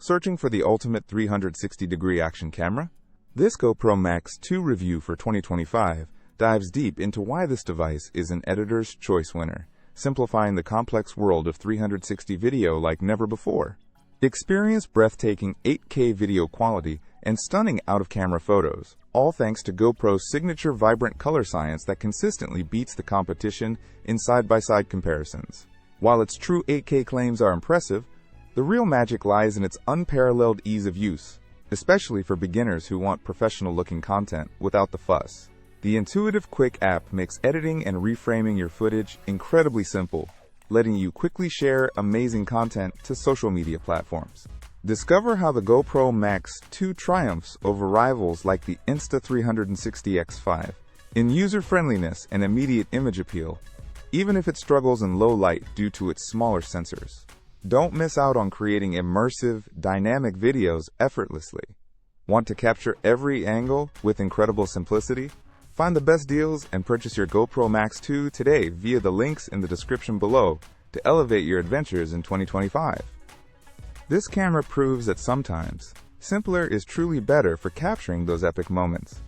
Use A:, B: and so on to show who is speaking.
A: Searching for the ultimate 360-degree action camera? This GoPro Max 2 review for 2025 dives deep into why this device is an editor's choice winner, simplifying the complex world of 360 video like never before. Experience breathtaking 8K video quality and stunning out-of-camera photos, all thanks to GoPro's signature vibrant color science that consistently beats the competition in side-by-side comparisons. While its true 8K claims are impressive, the real magic lies in its unparalleled ease of use, especially for beginners who want professional-looking content without the fuss. The intuitive Quik app makes editing and reframing your footage incredibly simple, letting you quickly share amazing content to social media platforms. Discover how the GoPro Max 2 triumphs over rivals like the Insta360 X5 in user-friendliness and immediate image appeal, even if it struggles in low light due to its smaller sensors. Don't miss out on creating immersive, dynamic videos effortlessly. Want to capture every angle with incredible simplicity? Find the best deals and purchase your GoPro Max 2 today via the links in the description below to elevate your adventures in 2025. This camera proves that sometimes, simpler is truly better for capturing those epic moments.